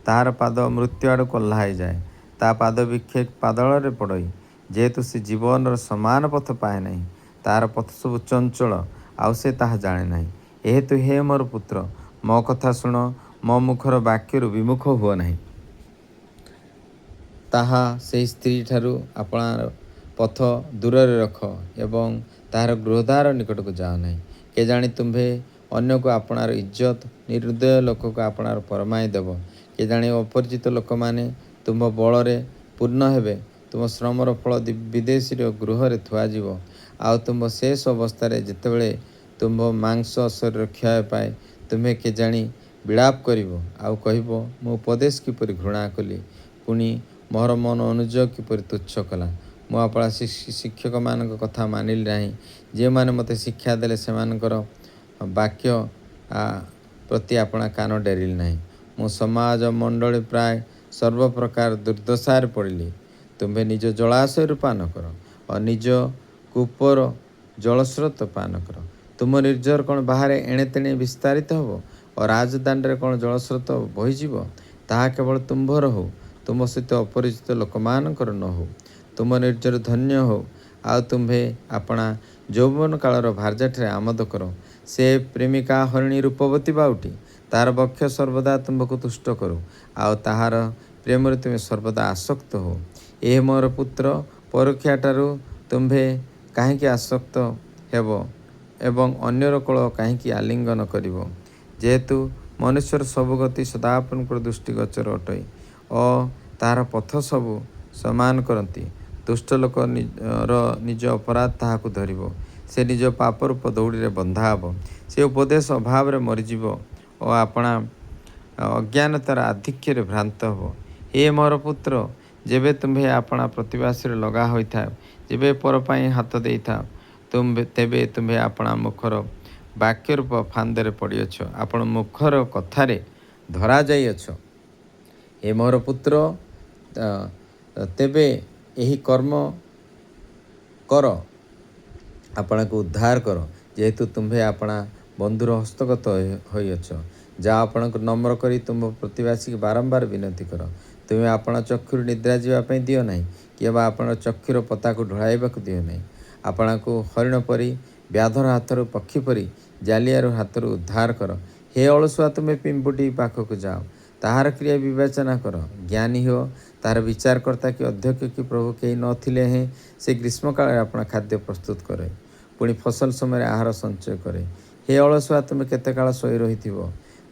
ତାହାର ପାଦ ମୃତ୍ୟୁ ଆଡ଼କୁ ଓହ୍ଲାଇଯାଏ, ତା ପାଦ ବିକ୍ଷେପ ପାଦଳରେ ପଡ଼ଇ। ଯେହେତୁ ସେ ଜୀବନର ସମାନ ପଥ ପାଏ ନାହିଁ, ତାହାର ପଥ ସବୁ ଚଞ୍ଚଳ, ଆଉ ସେ ତାହା ଜାଣେ ନାହିଁ। ଏହେତୁ ହେ ମୋର ପୁତ୍ର, ମୋ କଥା ଶୁଣ, ମୋ ମୁଖର ବାକ୍ୟରୁ ବିମୁଖ ହୁଅ ନାହିଁ। ତାହା ସେହି ସ୍ତ୍ରୀଠାରୁ ଆପଣାର ପଥ ଦୂରରେ ରଖ ଏବଂ ତାହାର ଗୃହଦ୍ୱାର ନିକଟକୁ ଯାଅ ନାହିଁ। କେଜାଣି ତୁମ୍ଭେ ଅନ୍ୟକୁ ଆପଣାର ଇଜ୍ଜତ, ନିର୍ଦୟ ଲୋକକୁ ଆପଣାର ପରମାଇ ଦେବ। କେଜାଣି ଅପରିଚିତ ଲୋକମାନେ ତୁମ୍ଭ ବଳରେ ପୂର୍ଣ୍ଣ ହେବେ। ତୁମ ଶ୍ରମର ଫଳ ବିଦେଶୀର ଗୃହରେ ଥୁଆଯିବ। ଆଉ ତୁମ୍ଭ ଶେଷ ଅବସ୍ଥାରେ ଯେତେବେଳେ ତୁମ୍ଭ ମାଂସ ଶରୀର କ୍ଷୟ ପାଏ, ତୁମ୍ଭେ କେଜାଣି ବିଳାପ କରିବ ଆଉ କହିବ, ମୁଁ ଉପଦେଶ କିପରି ଘୃଣା କଲି, ପୁଣି ମୋର ମନ ଅନୁଯୋଗ କିପରି ତୁଚ୍ଛ କଲା। ମୁଁ ଆପଣା ଶିକ୍ଷକମାନଙ୍କ କଥା ମାନିଲି ନାହିଁ, ଯେଉଁମାନେ ମୋତେ ଶିକ୍ଷା ଦେଲେ ସେମାନଙ୍କର ବାକ୍ୟ ପ୍ରତି ଆପଣା କାନ ଡେରିଲି ନାହିଁ। ମୁଁ ସମାଜ ମଣ୍ଡଳୀ ପ୍ରାୟ ସର୍ବପ୍ରକାର ଦୁର୍ଦ୍ଦଶାରେ ପଡ଼ିଲି। ତୁମ୍ଭେ ନିଜ ଜଳାଶୟରୁ ପାନ କର ଓ ନିଜ କୂପର ଜଳସ୍ରୋତ ପାନ କର। ତୁମ ନିର୍ଝର କ'ଣ ବାହାରେ ଏଣେ ତେଣେ ବିସ୍ତାରିତ ହେବ ଓ ରାଜଦାଣ୍ଡରେ କ'ଣ ଜଳସ୍ରୋତ ବହିଯିବ? ତାହା କେବଳ ତୁମ୍ଭର ହେଉ, ତୁମ ସହିତ ଅପରିଚିତ ଲୋକମାନଙ୍କର ନ ହେଉ। ତୁମ ନିର୍ଝର ଧନ୍ୟ ହେଉ, ଆଉ ତୁମ୍ଭେ ଆପଣା ଯୌବନ କାଳର ଭାର୍ଯ୍ୟାଠାରେ ଆମୋଦ କର। ସେ ପ୍ରେମିକା ହରିଣୀ ରୂପବତୀ ବାଉଟି, ତାହାର ବକ୍ଷ ସର୍ବଦା ତୁମ୍ଭକୁ ତୁଷ୍ଟ କରୁ, ଆଉ ତାହାର ପ୍ରେମରେ ତୁମେ ସର୍ବଦା ଆସକ୍ତ ହୋ। ଏ ମୋର ପୁତ୍ର, ପରକୀୟାଠାରୁ ତୁମ୍ଭେ କାହିଁକି ଆସକ୍ତ ହେବ ଏବଂ ଅନ୍ୟର କୋଳ କାହିଁକି ଆଲିଙ୍ଗନ କରିବ? ଯେହେତୁ ମନୁଷ୍ୟର ସବୁ ଗତି ସଦାପ୍ରଭୁଙ୍କର ଦୃଷ୍ଟିଗୋଚର ଅଟେ ଓ ତାହାର ପଥ ସବୁ ସମାନ କରନ୍ତି। ଦୁଷ୍ଟ ଲୋକ ନିଜ ଅପରାଧ ତାହାକୁ ଧରିବ, ସେ ନିଜ ପାପ ରୂପ ଦୌଡ଼ିରେ ବନ୍ଧା ହେବ। ସେ ଉପଦେଶ ଅଭାବରେ ମରିଯିବ ଓ ଆପଣା ଅଜ୍ଞାନତାର ଆଧିକ୍ୟରେ ଭ୍ରାନ୍ତ ହେବ। ହେ ମୋର ପୁତ୍ର, ଯେବେ ତୁମ୍ଭେ ଆପଣା ପ୍ରତିବାସୀରେ ଲଗା ହୋଇଥାଅ, ଯେବେ ପର ପାଇଁ ହାତ ଦେଇଥାଅ, ତେବେ ତୁମ୍ଭେ ଆପଣା ମୁଖର ବାକ୍ୟ ରୂପ ଫାନ୍ଦରେ ପଡ଼ିଅଛ, ଆପଣ ମୁଖର କଥାରେ ଧରା ଯାଇଅଛ। ହେ ମୋର ପୁତ୍ର, ତେବେ ଏହି କର୍ମ କର, ଆପଣଙ୍କୁ ଉଦ୍ଧାର କର, ଯେହେତୁ ତୁମ୍ଭେ ଆପଣା ବନ୍ଧୁର ହସ୍ତଗତ ହୋଇଅଛ। ଯାହା ଆପଣଙ୍କୁ ନମ୍ର କରି ତୁମ୍ଭ ପ୍ରତିବାସୀକୁ ବାରମ୍ବାର ବିନତି କର। ତୁମେ ଆପଣା ଚକ୍ଷୁରୁ ନିଦ୍ରା ଯିବା ପାଇଁ ଦିଅ ନାହିଁ, କିମ୍ବା ଆପଣଙ୍କ ଚକ୍ଷୁର ପତାକୁ ଢଳାଇବାକୁ ଦିଅ ନାହିଁ। ଆପଣଙ୍କୁ ହରିଣ ପରି, ବ୍ୟାଧର ହାତରୁ, ପକ୍ଷୀ ପରି, ଜାଲିଆରୁ ହାତରୁ ଉଦ୍ଧାର କର। ହେ ଅଳସୁଆ, ତୁମେ ପିମ୍ପୁଡ଼ି ପାଖକୁ ଯାଅ, ତାହାର କ୍ରିୟା ବିବେଚନା କର। ଜ୍ଞାନୀ ହୁଅ, ତାହାର ବିଚାରକର୍ତ୍ତା କି ଅଧ୍ୟକ୍ଷ କି ପ୍ରଭୁ କେହି ନ ଥିଲେ ହେଁ ସେ ଗ୍ରୀଷ୍ମକାଳରେ ଆପଣା ଖାଦ୍ୟ ପ୍ରସ୍ତୁତ କରେ, ପୁଣି ଫସଲ ସମୟରେ ଆହାର ସଞ୍ଚୟ କରେ। ହେ ଅଳସୁଆ, ତୁମେ କେତେ କାଳ ଶୋଇ ରହିଥିବ?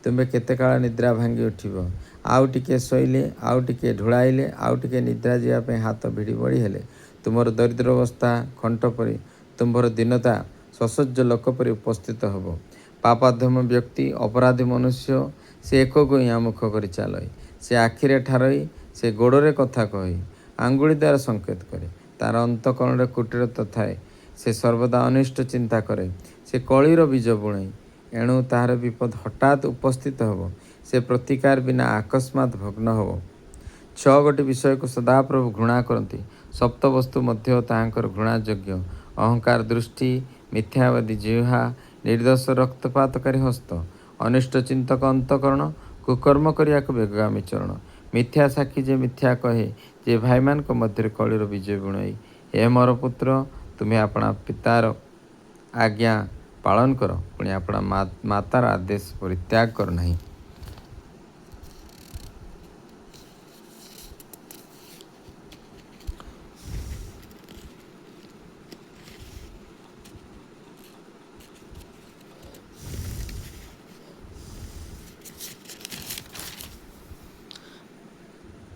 ତୁମେ କେତେ କାଳ ନିଦ୍ରା ଭାଙ୍ଗି ଉଠିବ? ଆଉ ଟିକିଏ ଶୋଇଲେ, ଆଉ ଟିକିଏ ଢୁଳାଇଲେ, ଆଉ ଟିକିଏ ନିଦ୍ରା ଯିବା ପାଇଁ ହାତ ଭିଡ଼ି ବଳି ହେଲେ ତୁମର ଦରିଦ୍ରାବସ୍ଥା ଖଣ୍ଟ ପରି, ତୁମ୍ଭର ଦୀନତା ସଶଯ୍ୟ ଲୋକ ପରି ଉପସ୍ଥିତ ହେବ। ପାପାଧମ ବ୍ୟକ୍ତି, ଅପରାଧୀ ମନୁଷ୍ୟ, ସେ ଏକ ଗୁଇଁଆ ମୁଖ କରି ଚାଲଇ, ସେ ଆଖିରେ ଠାରଇ, ସେ ଗୋଡ଼ରେ କଥା କହି, ଆଙ୍ଗୁଳି ଦ୍ୱାରା ସଂକେତ କରେ। ତାର ଅନ୍ତଃକରଣରେ କୁଟିଳତା ଥାଏ, ସେ ସର୍ବଦା ଅନିଷ୍ଟ ଚିନ୍ତା କରେ। ସେ କଳିର ବୀଜ ବୁଣେ, ଏଣୁ ତାହାର ବିପଦ ହଠାତ୍ ଉପସ୍ଥିତ ହେବ। ସେ ପ୍ରତିକାର ବିନା ଅକସ୍ମାତ୍ ଭଗ୍ନ ହେବ। 6ଗୋଟି ବିଷୟକୁ ସଦାପ୍ରଭୁ ଘୃଣା କରନ୍ତି, ସପ୍ତବସ୍ତୁ ମଧ୍ୟ ତାହାଙ୍କର ଘୃଣାଯୋଗ୍ୟ। ଅହଙ୍କାର ଦୃଷ୍ଟି, ମିଥ୍ୟାବାଦୀ ଜିହ୍ୱା, ନିର୍ଦ୍ଦୋଷ ରକ୍ତପାତକାରୀ ହସ୍ତ, ଅନିଷ୍ଟ ଚିନ୍ତକ ଅନ୍ତଃକରଣ, କୁକର୍ମ କରିବାକୁ ବେଗଗାମୀ ଚରଣ, ମିଥ୍ୟା ସାକ୍ଷୀ ଯେ ମିଥ୍ୟା କହେ, ଯେ ଭାଇମାନଙ୍କ ମଧ୍ୟରେ କଳିର ବୀଜ ବୁଣଇ। ହେ ମୋର ପୁତ୍ର, ତୁମେ ଆପଣା ପିତାର ଆଜ୍ଞା ପାଳନ କର, ପୁଣି ଆପଣା ମାତାର ଆଦେଶ ପରିତ୍ୟାଗ କର ନାହିଁ।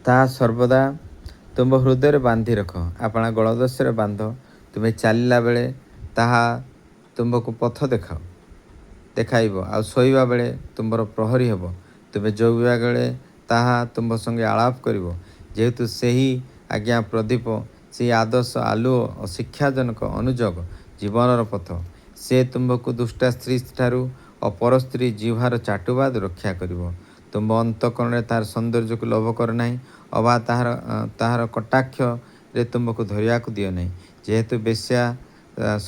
ତାହା ସର୍ବଦା ତୁମ୍ଭ ହୃଦୟରେ ବାନ୍ଧି ରଖ, ଆପଣା ଗଳଦେଶରେ ବାନ୍ଧ। ତୁମେ ଚାଲିଲା ବେଳେ ତାହା ତୁମ୍ଭକୁ ପଥ ଦେଖାଇବ, ଆଉ ଶୋଇବା ବେଳେ ତୁମ୍ଭର ପ୍ରହରୀ ହେବ। ତୁମେ ଜଗିବା ବେଳେ ତାହା ତୁମ୍ଭ ସଙ୍ଗେ ଆଳାପ କରିବ, ଯେହେତୁ ସେହି ଆଜ୍ଞା ପ୍ରଦୀପ, ସେହି ଆଦର୍ଶ ଆଲୁଅ ଓ ଶିକ୍ଷାଜନକ ଅନୁଯୋଗ ଜୀବନର ପଥ। ସେ ତୁମ୍ଭକୁ ଦୁଷ୍ଟା ସ୍ତ୍ରୀ ଠାରୁ ଓ ପରସ୍ତ୍ରୀ ଜିହ୍ୱାର ଚାଟୁବାଦ ରକ୍ଷା କରିବ। ତୁମ୍ଭ ଅନ୍ତଃକରଣରେ ତାହାର ସୌନ୍ଦର୍ଯ୍ୟକୁ ଲୋଭ କର ନାହିଁ, ଅବା ତାହାର କଟାକ୍ଷରେ ତୁମ୍ଭକୁ ଧରିବାକୁ ଦିଅ ନାହିଁ। ଯେହେତୁ ବେଶ୍ୟା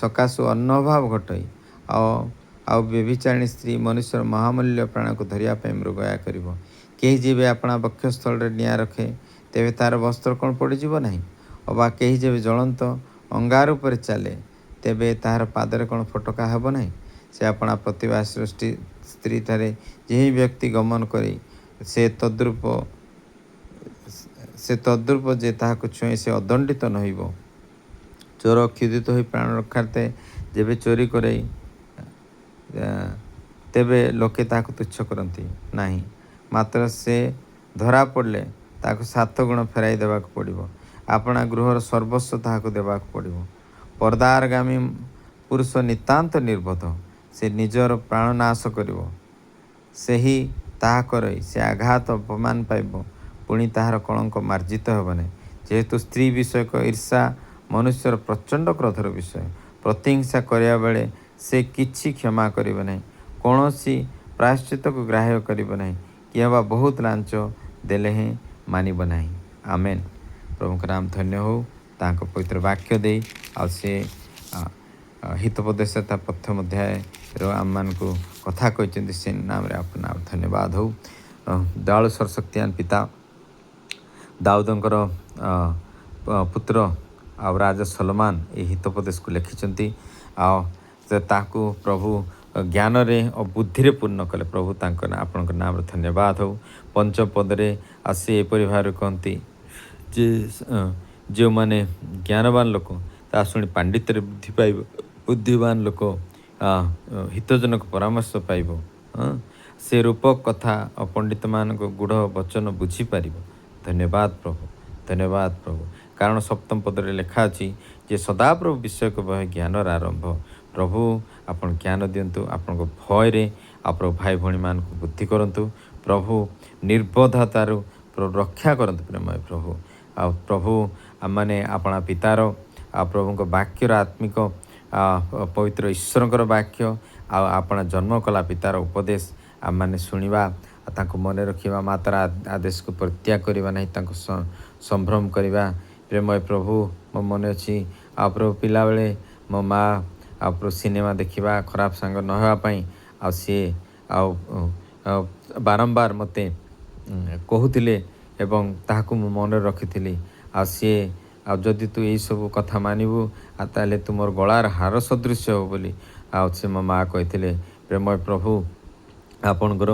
ସକାଶୁ ଅନ୍ନ ଅଭାବ ଘଟଇ, ଆଉ ବ୍ୟଭିଚାରିଣୀ ସ୍ତ୍ରୀ ମନୁଷ୍ୟର ମହାମୂଲ୍ୟ ପ୍ରାଣକୁ ଧରିବା ପାଇଁ ମୃଗୟା କରିବ। କେହି ଯେବେ ଆପଣା ବକ୍ଷସ୍ଥଳରେ ନିଆଁ ରଖେ, ତେବେ ତାହାର ବସ୍ତ୍ର କ'ଣ ପୋଡ଼ିଯିବ ନାହିଁ? ଅବା କେହି ଯେବେ ଜ୍ୱଳନ୍ତ ଅଙ୍ଗାର ଉପରେ ଚାଲେ, ତେବେ ତାହାର ପାଦରେ କ'ଣ ଫୋଟକା ହେବ ନାହିଁ? ସେ ଆପଣା ପ୍ରତିବାସୀର ସ୍ତ୍ରୀଠାରେ ଯେଉଁ ବ୍ୟକ୍ତି ଗମନ କରେ, ସେ ତଦ୍ରୂପ ଯେ ତାହାକୁ ଛୁଏଁ ସେ ଅଦଣ୍ଡିତ ନହିବ। ଚୋର କ୍ଷୁଧିତ ହୋଇ ପ୍ରାଣ ରକ୍ଷାର୍ଥେ ଯେବେ ଚୋରି କରେ, ତେବେ ଲୋକେ ତାହାକୁ ତୁଚ୍ଛ କରନ୍ତି ନାହିଁ, ମାତ୍ର ସେ ଧରା ପଡ଼ିଲେ ତାହାକୁ 7 ଗୁଣ ଫେରାଇ ଦେବାକୁ ପଡ଼ିବ। ଆପଣା ଗୃହର ସର୍ବସ୍ୱ ତାହାକୁ ଦେବାକୁ ପଡ଼ିବ। ପର୍ଦାରଗାମୀ ପୁରୁଷ ନିତାନ୍ତ ନିର୍ବୋଧ, ସେ ନିଜର ପ୍ରାଣ ନାଶ କରିବ। ସେହି ତାହା କରଇ ସେ ଆଘାତ ଅପମାନ ପାଇବ, ପୁଣି ତାହାର କଳଙ୍କ ମାର୍ଜିତ ହେବ ନାହିଁ। ଯେହେତୁ ସ୍ତ୍ରୀ ବିଷୟକ ଈର୍ଷା ମନୁଷ୍ୟର ପ୍ରଚଣ୍ଡ କ୍ରୋଧର ବିଷୟ, ପ୍ରତିହିଂସା କରିବା ବେଳେ ସେ କିଛି କ୍ଷମା କରିବ ନାହିଁ, କୌଣସି ପ୍ରାୟଶ୍ଚିତ୍ତକୁ ଗ୍ରାହ୍ୟ କରିବ ନାହିଁ, କିମ୍ବା ବହୁତ ଲାଞ୍ଚ ଦେଲେ ହେଁ ମାନିବ ନାହିଁ। ଆମେନ୍। ପ୍ରଭୁଙ୍କ ନାମ ଧନ୍ୟ ହେଉ ତାଙ୍କ ପବିତ୍ର ବାକ୍ୟ ଦେଇ। ଆଉ ସେ ହିତୋପଦେଶ ତା ପ୍ରଥମ ଅଧ୍ୟାୟର ଆମମାନଙ୍କୁ କଥା କହିଛନ୍ତି, ସେ ନାମରେ ଆପଣ ନାମ ଧନ୍ୟବାଦ ହେଉ। ଦୟାଳୁ ସର୍ବଶକ୍ତିମାନ ପିତା ଦାଉଦଙ୍କର ପୁତ୍ର ଆଉ ରାଜା ସଲୋମାନ ଏହି ହିତୋପଦେଶକୁ ଲେଖିଛନ୍ତି, ଆଉ ତାକୁ ପ୍ରଭୁ ଜ୍ଞାନରେ ଓ ବୁଦ୍ଧିରେ ପୂର୍ଣ୍ଣ କଲେ। ପ୍ରଭୁ ଆପଣଙ୍କ ନାମରେ ଧନ୍ୟବାଦ ହେଉ। ପଞ୍ଚପଦରେ ଆସି ଏପରି ଭାବରେ କହନ୍ତି ଯେ ଯେଉଁମାନେ ଜ୍ଞାନବାନ ଲୋକ ତାହା ଶୁଣି ପାଣ୍ଡିତ୍ୟରେ ବୃଦ୍ଧି ପାଇବ, ବୁଦ୍ଧିବାନ ଲୋକ ହିତଜନକ ପରାମର୍ଶ ପାଇବ। ସେ ରୂପ କଥା ପଣ୍ଡିତମାନଙ୍କ ଗୂଢ଼ ବଚନ ବୁଝିପାରିବ। ଧନ୍ୟବାଦ ପ୍ରଭୁ, ଧନ୍ୟବାଦ ପ୍ରଭୁ। କାରଣ ସପ୍ତମ ପଦରେ ଲେଖା ଅଛି ଯେ ସଦାପ୍ରଭୁ ବିଷୟକ ବହେ ଜ୍ଞାନର ଆରମ୍ଭ। ପ୍ରଭୁ ଆପଣ ଜ୍ଞାନ ଦିଅନ୍ତୁ, ଆପଣଙ୍କ ଭୟରେ ଆଉ ପ୍ରଭୁ ଭାଇ ଭଉଣୀମାନଙ୍କୁ ବୁଦ୍ଧି କରନ୍ତୁ। ପ୍ରଭୁ ନିର୍ବୋଧତାରୁ ରକ୍ଷା କରନ୍ତୁ ପ୍ରେମୟ ପ୍ରଭୁ। ଆଉ ପ୍ରଭୁ ଆମମାନେ ଆପଣା ପିତାର ଆଉ ପ୍ରଭୁଙ୍କ ବାକ୍ୟର ଆତ୍ମିକ ପବିତ୍ର ଈଶ୍ୱରଙ୍କର ବାକ୍ୟ ଆଉ ଆପଣା ଜନ୍ମ କଲା ପିତାର ଉପଦେଶ ଆମମାନେ ଶୁଣିବା, ତାଙ୍କୁ ମନେ ରଖିବା, ମାତାର ଆଦେଶକୁ ପରିତ୍ୟାଗ କରିବା ନାହିଁ, ତାଙ୍କୁ ସମ୍ଭ୍ରମ କରିବା। ପ୍ରେମୟ ପ୍ରଭୁ ମୋ ମନେ ଅଛି ଆଉ ପ୍ରଭୁ ପିଲାବେଳେ ମୋ ମା' ଆଉ ପ୍ରଭୁ ସିନେମା ଦେଖିବା, ଖରାପ ସାଙ୍ଗ ନ ହେବା ପାଇଁ ଆଉ ସିଏ ଆଉ ବାରମ୍ବାର ମୋତେ କହୁଥିଲେ ଏବଂ ତାହାକୁ ମୁଁ ମନେ ରଖିଥିଲି। ଆଉ ସିଏ ଆଉ ଯଦି ତୁ ଏଇସବୁ କଥା ମାନିବୁ ଆଉ ତାହେଲେ ତୁମର ଗଳାର ହାର ସଦୃଶ୍ୟ ହେବ ବୋଲି ଆଉ ସେ ମୋ ମା' କହିଥିଲେ। ପ୍ରେମୟ ପ୍ରଭୁ ଆପଣଙ୍କର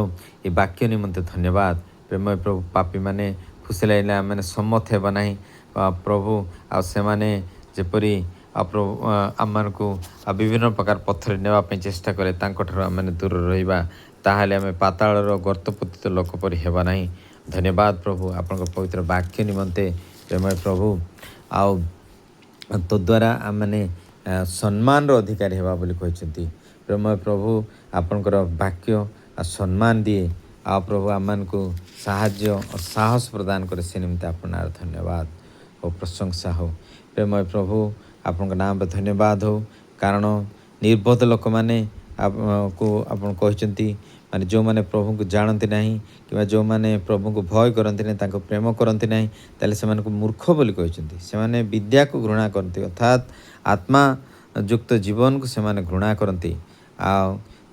ଏ ବାକ୍ୟ ନିମନ୍ତେ ଧନ୍ୟବାଦ। ପ୍ରେମୟ ପ୍ରଭୁ ପାପୀମାନେ ଫୁସିଲାଇଲେ ଆମମାନେ ସମ୍ମତ ହେବ ନାହିଁ ପ୍ରଭୁ। ଆଉ ସେମାନେ ଯେପରି ପ୍ରଭୁ ଆମମାନଙ୍କୁ ବିଭିନ୍ନ ପ୍ରକାର ପଥରେ ନେବା ପାଇଁ ଚେଷ୍ଟା କଲେ, ତାଙ୍କଠାରୁ ଆମମାନେ ଦୂର ରହିବା, ତାହେଲେ ଆମେ ପାତାଳର ଗର୍ତ୍ତପତିତ ଲୋକ ପରି ହେବା ନାହିଁ। ଧନ୍ୟବାଦ ପ୍ରଭୁ ଆପଣଙ୍କ ପବିତ୍ର ବାକ୍ୟ ନିମନ୍ତେ ପ୍ରେମୟ ପ୍ରଭୁ। ଆଉ ତ ଦ୍ୱାରା ଆମମାନେ ସମ୍ମାନର ଅଧିକାରୀ ହେବା ବୋଲି କହିଛନ୍ତି। ପ୍ରେମୟ ପ୍ରଭୁ ଆପଣଙ୍କର ବାକ୍ୟ ସମ୍ମାନ ଦିଏ ଆଉ ପ୍ରଭୁ ଆମମାନଙ୍କୁ ସାହାଯ୍ୟ ଓ ସାହସ ପ୍ରଦାନ କରେ, ସେ ନିମନ୍ତେ ଆପଣଙ୍କର ଧନ୍ୟବାଦ ଓ ପ୍ରଶଂସା ହେଉ। ପ୍ରେମୟ ପ୍ରଭୁ ଆପଣଙ୍କ ନାମରେ ଧନ୍ୟବାଦ ହେଉ। କାରଣ ନିର୍ବୋଧ ଲୋକମାନେ ଆପଣ କହିଛନ୍ତି ମାନେ ଯେଉଁମାନେ ପ୍ରଭୁଙ୍କୁ ଜାଣନ୍ତି ନାହିଁ କିମ୍ବା ଯେଉଁମାନେ ପ୍ରଭୁଙ୍କୁ ଭୟ କରନ୍ତି ନାହିଁ, ତାଙ୍କୁ ପ୍ରେମ କରନ୍ତି ନାହିଁ, ତାହେଲେ ସେମାନଙ୍କୁ ମୂର୍ଖ ବୋଲି କହିଛନ୍ତି। ସେମାନେ ବିଦ୍ୟାକୁ ଘୃଣା କରନ୍ତି, ଅର୍ଥାତ୍ ଆତ୍ମା ଯୁକ୍ତ ଜୀବନକୁ ସେମାନେ ଘୃଣା କରନ୍ତି। ଆଉ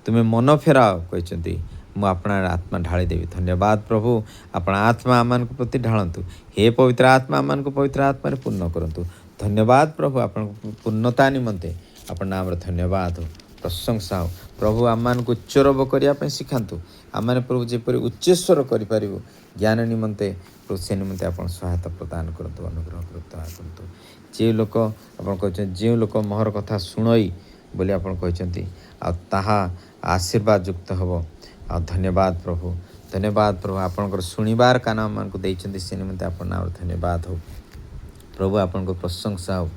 ତୁମେ ମନ ଫେରାଅ କହିଛନ୍ତି, ମୁଁ ଆପଣଙ୍କ ଆତ୍ମା ଢାଳିଦେବି। ଧନ୍ୟବାଦ ପ୍ରଭୁ ଆପଣ ଆତ୍ମା ଆମମାନଙ୍କ ପ୍ରତି ଢାଳନ୍ତୁ। ହେ ପବିତ୍ର ଆତ୍ମା ଆମମାନଙ୍କୁ ପବିତ୍ର ଆତ୍ମାରେ ପୂର୍ଣ୍ଣ କରନ୍ତୁ। ଧନ୍ୟବାଦ ପ୍ରଭୁ ଆପଣଙ୍କ ପୂର୍ଣ୍ଣତା ନିମନ୍ତେ ଆପଣ ନାମରେ ଧନ୍ୟବାଦ ପ୍ରଶଂସା ହେଉ। ପ୍ରଭୁ ଆମମାନଙ୍କୁ ଉଚ୍ଚରୋପ କରିବା ପାଇଁ ଶିଖାନ୍ତୁ। ଆମମାନେ ପ୍ରଭୁ ଯେପରି ଉଚ୍ଚସ୍ୱର କରିପାରିବୁ ଜ୍ଞାନ ନିମନ୍ତେ ପ୍ରଭୁ ସେ ନିମନ୍ତେ ଆପଣ ସହାୟତା ପ୍ରଦାନ କରନ୍ତୁ, ଅନୁଗ୍ରହ କରନ୍ତୁ। ଯେଉଁ ଲୋକ ଆପଣ କହିଛନ୍ତି ଯେଉଁ ଲୋକ ମୋହର କଥା ଶୁଣଇ ବୋଲି ଆପଣ କହିଛନ୍ତି ଆଉ ତାହା ଆଶୀର୍ବାଦ ଯୁକ୍ତ ହେବ। ଆଉ ଧନ୍ୟବାଦ ପ୍ରଭୁ, ଧନ୍ୟବାଦ ପ୍ରଭୁ ଆପଣଙ୍କର ଶୁଣିବାର କାନ ଆମମାନଙ୍କୁ ଦେଇଛନ୍ତି, ସେ ନିମନ୍ତେ ଆପଣ ନାମରେ ଧନ୍ୟବାଦ ହେଉ। ପ୍ରଭୁ ଆପଣଙ୍କ ପ୍ରଶଂସା ହେଉ।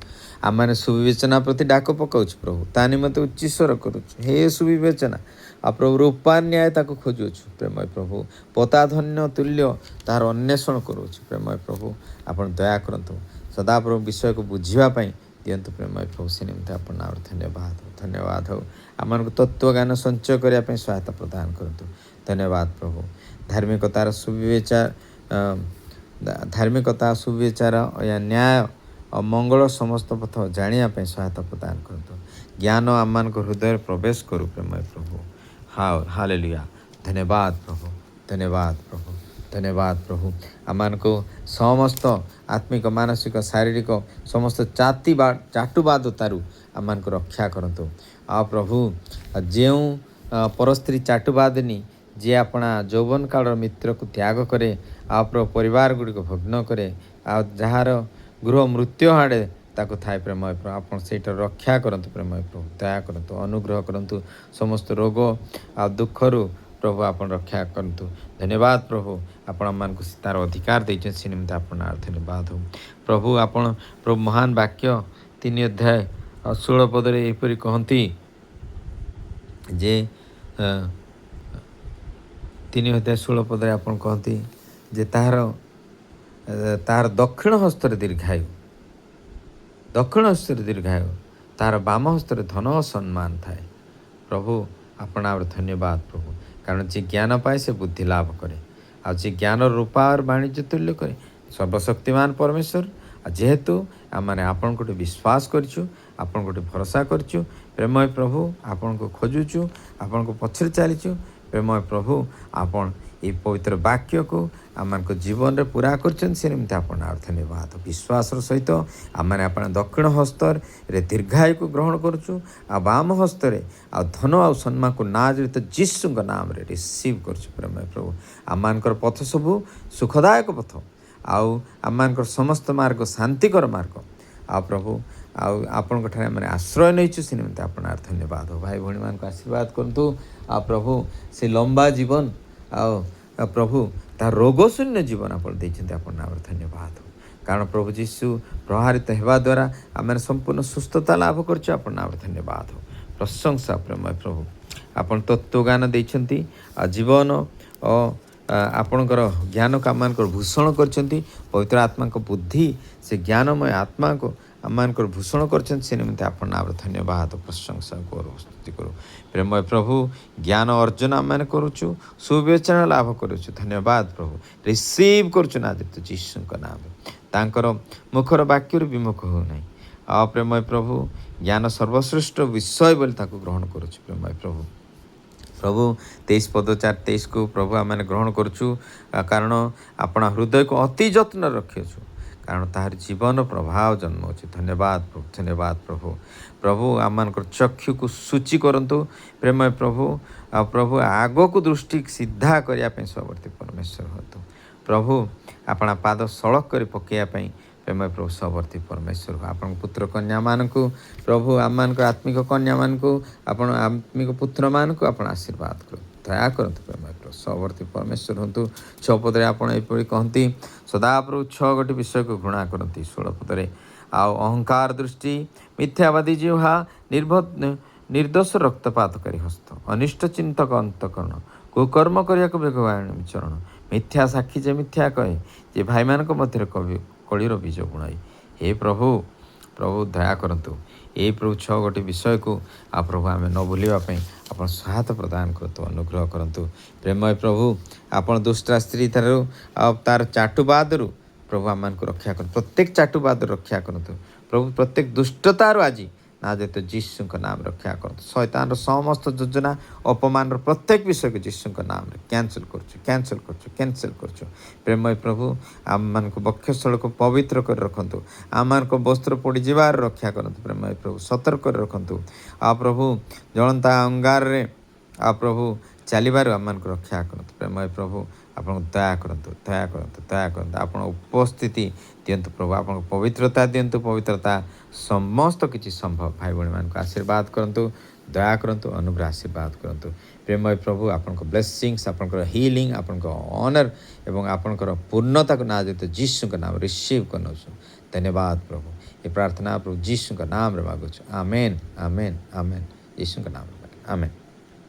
ଆମମାନେ ସୁବିବେଚନା ପ୍ରତି ଡାକ ପକାଉଛୁ ପ୍ରଭୁ, ତା ନିମନ୍ତେ ଉଚ୍ଚସ୍ୱର କରୁଛୁ। ହେ ସୁବିବେଚନା ଆଉ ପ୍ରଭୁ ରୂପା ନ୍ୟାୟ ତାକୁ ଖୋଜୁଅଛୁ ପ୍ରେମୟ ପ୍ରଭୁ, ପତାଧନ୍ୟ ତୁଲ୍ୟ ତାହାର ଅନ୍ୱେଷଣ କରୁଅଛୁ ପ୍ରେମୟ ପ୍ରଭୁ। ଆପଣ ଦୟା କରନ୍ତୁ, ସଦାପ୍ରଭୁ ବିଷୟକୁ ବୁଝିବା ପାଇଁ ଦିଅନ୍ତୁ ପ୍ରେମୟ ପ୍ରଭୁ, ସେ ନିମନ୍ତେ ଆପଣ ନାମରେ ଧନ୍ୟବାଦ ହେଉ। ଆମମାନଙ୍କୁ ତତ୍ତ୍ୱଜ୍ଞାନ ସଞ୍ଚୟ କରିବା ପାଇଁ ସହାୟତା ପ୍ରଦାନ କରନ୍ତୁ। ଧନ୍ୟବାଦ ପ୍ରଭୁ। ଧାର୍ମିକତା ସୁବିଚାର ନ୍ୟାୟ ଓ ମଙ୍ଗଳ ସମସ୍ତ ପଥ ଜାଣିବା ପାଇଁ ସହାୟତା ପ୍ରଦାନ କରନ୍ତୁ। ଜ୍ଞାନ ଆମମାନଙ୍କ ହୃଦୟରେ ପ୍ରବେଶ କରୁ ପ୍ରେମୟ ପ୍ରଭୁ। ହାଲେଲୁୟା। ଧନ୍ୟବାଦ ପ୍ରଭୁ, ଧନ୍ୟବାଦ ପ୍ରଭୁ, ଧନ୍ୟବାଦ ପ୍ରଭୁ। ଆମମାନଙ୍କୁ ସମସ୍ତ ଆତ୍ମିକ, ମାନସିକ, ଶାରୀରିକ ସମସ୍ତ ଚାଟୁବାଦତାରୁ ଆମମାନଙ୍କୁ ରକ୍ଷା କରନ୍ତୁ। ଆଉ ପ୍ରଭୁ ଯେଉଁ ପରସ୍ତ୍ରୀ ଚାଟୁବାଦିନୀ ଯିଏ ଆପଣା ଯୌବନ କାଳର ମିତ୍ରକୁ ତ୍ୟାଗ କରେ ଆଉ ପ୍ରଭୁ ପରିବାର ଗୁଡ଼ିକ ଭଗ୍ନ କରେ ଆଉ ଯାହାର ଗୃହ ମୃତ୍ୟୁ ଆଡ଼େ ତାକୁ ଥାଏ ପ୍ରେମୟ ପ୍ରଭୁ, ଆପଣ ସେଇଟା ରକ୍ଷା କରନ୍ତୁ ପ୍ରେମୟ ପ୍ରଭୁ, ଦୟା କରନ୍ତୁ, ଅନୁଗ୍ରହ କରନ୍ତୁ। ସମସ୍ତ ରୋଗ ଆଉ ଦୁଃଖରୁ ପ୍ରଭୁ ଆପଣ ରକ୍ଷା କରନ୍ତୁ। ଧନ୍ୟବାଦ ପ୍ରଭୁ ଆପଣ ଆମମାନଙ୍କୁ ତାର ଅଧିକାର ଦେଇଛନ୍ତି, ସେ ନିମନ୍ତେ ଆପଣ ଧନ୍ୟବାଦ ହେଉ। ପ୍ରଭୁ ଆପଣ ପ୍ରଭୁ ମହାନ ବାକ୍ୟ 3 ଅଧ୍ୟାୟ 16 ପଦରେ ଏହିପରି କହନ୍ତି ଯେ 3 ଅଧ୍ୟାୟ 16 ପଦରେ ଆପଣ କହନ୍ତି ଯେ ତାହାର ଦକ୍ଷିଣ ହସ୍ତରେ ଦୀର୍ଘାୟୁ, ତାହାର ବାମ ହସ୍ତରେ ଧନ ଓ ସମ୍ମାନ ଥାଏ। ପ୍ରଭୁ ଆପଣ ଆମର ଧନ୍ୟବାଦ ପ୍ରଭୁ, କାରଣ ଯିଏ ଜ୍ଞାନ ପାଏ ସେ ବୁଦ୍ଧି ଲାଭ କରେ ଆଉ ଯିଏ ଜ୍ଞାନର ରୂପା ବାଣିଜ୍ୟ ତୁଲ୍ୟ କରେ ସର୍ବଶକ୍ତିମାନ ପରମେଶ୍ୱର। ଆଉ ଯେହେତୁ ଆମମାନେ ଆପଣଙ୍କଠି ବିଶ୍ୱାସ କରିଛୁ, ଆପଣଙ୍କଠି ଭରସା କରିଛୁ ପ୍ରେମୟ ପ୍ରଭୁ, ଆପଣଙ୍କୁ ଖୋଜୁଛୁ, ଆପଣଙ୍କ ପଛରେ ଚାଲିଛୁ ପ୍ରେମୟ ପ୍ରଭୁ, ଆପଣ ଏହି ପବିତ୍ର ବାକ୍ୟକୁ ଆମମାନଙ୍କ ଜୀବନରେ ପୁରା କରିଛନ୍ତି, ସେ ନିମନ୍ତେ ଆପଣ ଧନ୍ୟବାଦ। ବିଶ୍ୱାସର ସହିତ ଆମମାନେ ଆପଣ ଦକ୍ଷିଣ ହସ୍ତରେ ଦୀର୍ଘାୟୁକୁ ଗ୍ରହଣ କରୁଛୁ ଆଉ ବାମ ହସ୍ତରେ ଆଉ ଧନ ଆଉ ସମ୍ମାନକୁ ନାଁ ଜଡ଼ିତ ଯୀଶୁଙ୍କ ନାମରେ ରିସିଭ୍ କରୁଛୁ ପ୍ରେମୟ ପ୍ରଭୁ। ଆମମାନଙ୍କର ପଥ ସବୁ ସୁଖଦାୟକ ପଥ ଆଉ ଆମମାନଙ୍କର ସମସ୍ତ ମାର୍ଗ ଶାନ୍ତିକର ମାର୍ଗ। ଆଉ ପ୍ରଭୁ आपणठारे आम आश्रय नहीं से निमित्ते आप धन्यवाद हो। भाई भाई मान आशीर्वाद करूँ आ प्रभु से लंबा जीवन आ प्रभु ता रोगशून्य जीवन आप धन्यवाद हो। कारण प्रभु जीशु प्रहारित होगा द्वारा आम संपूर्ण सुस्थता लाभ कर धन्यवाद हो। प्रशंसा प्रेमय प्रभु आपन तत्वगान देइछंती जीवन और आपणकर ज्ञान को आम भूषण कर पवित्र आत्मा को बुद्धि से ज्ञानमय आत्मा को आम भूषण कर निमित्ते आप धन्यवाद प्रशंसा करूँ स्तुति करूँ। प्रेमय प्रभु ज्ञान अर्जन आम करुचु सुविवेचना लाभ करुचु धन्यवाद प्रभु रिसीव करुचु ना जीशु नाम तांकर मुखर वाक्य विमुख हो नहीं आ प्रेमय प्रभु ज्ञान सर्वश्रेष्ठ विषय बोली ग्रहण करुचु। प्रेमय प्रभु प्रभु 23 पद 4-23 को प्रभु आम ग्रहण करुचु कारण आपण हृदय को अति जत्न रखिछु कारण तार जीवन प्रभाव जन्म हो। धन्यवाद प्रभु धन्यवाद प्रभु प्रभु आम चक्षु को सूची करंतु। प्रेमय प्रभु प्रभु आग को दृष्टि सीधा करने स्ववर्ती परमेश्वर हो। प्रभु आपण पाद सड़क कर पकड़ापी प्रेमय प्रभु स्ववर्ती परमेश्वर हो। आपण पुत्र कन्या मान को प्रभु आम आत्मिक कन्या मान को आपण आत्मिक पुत्र मान को आप आशीर्वाद करूँ दया करते प्रेमय प्रभु स्ववर्ती परमेश्वर हूँ। 6 पदे आप कहती सदा प्रभु 6 गोटी विषय को घृणा करती। 16 पदे आउ अहंकार दृष्टि मिथ्यावादी जिह्वा निर्दोष रक्तपातकारी हस्त अनिष्ट चिंतक अंतकरण कुकर्म करने को बेगवाणी चरण मिथ्या साक्षी जे मिथ्या कहे जे भाई मान मध्य कलिर बीज बुणाई। हे प्रभु प्रभु दया करतु ये प्रभु 6 गोटी विषय को आप प्रभु आम न भूलवाई आप सहायता प्रदान करतु अनुग्रह करतु। प्रेमय प्रभु आप दुष्टा स्त्री तार चाटुबाद प्रभु आम को रक्षा कर प्रत्येक चाटुबाद रक्षा करतु प्रभु प्रत्येक दुष्टतार आज ना जे तो जीशु नाम रक्षा कर शैतान समस्त योजना अपमान प्रत्येक विषय को जीशु नाम कैंसल कर प्रेमय प्रभु आम मान को वक्षस्थल को पवित्र कर रखु आम को वस्त्र पड़ जावार रक्षा करतु। प्रेमय प्रभु सतर्क रखु आ प्रभु जलंता अंगार रे आ प्रभु चलबार आम को रक्षा करतु। प्रेमय प्रभु आप दया करतु आप उपस्थिति दिंतु प्रभु आप पवित्रता दिंतु पवित्रता समस्त किसी संभव भाई भाई मान को आशीर्वाद करंतु दया करंतु अनुग्रह आशीर्वाद करंतु। प्रेमय प्रभु आपन ब्लेसिंग्स आपन हीलिंग आपन ऑनर एवं आपन पूर्णता को ना देते जीशु का नाम रिसीव करना। धन्यवाद प्रभु ये प्रार्थना प्रभु जीशु का नाम रे मांगु। आमेन आमेन आमेन जीशु का नाम आमेन।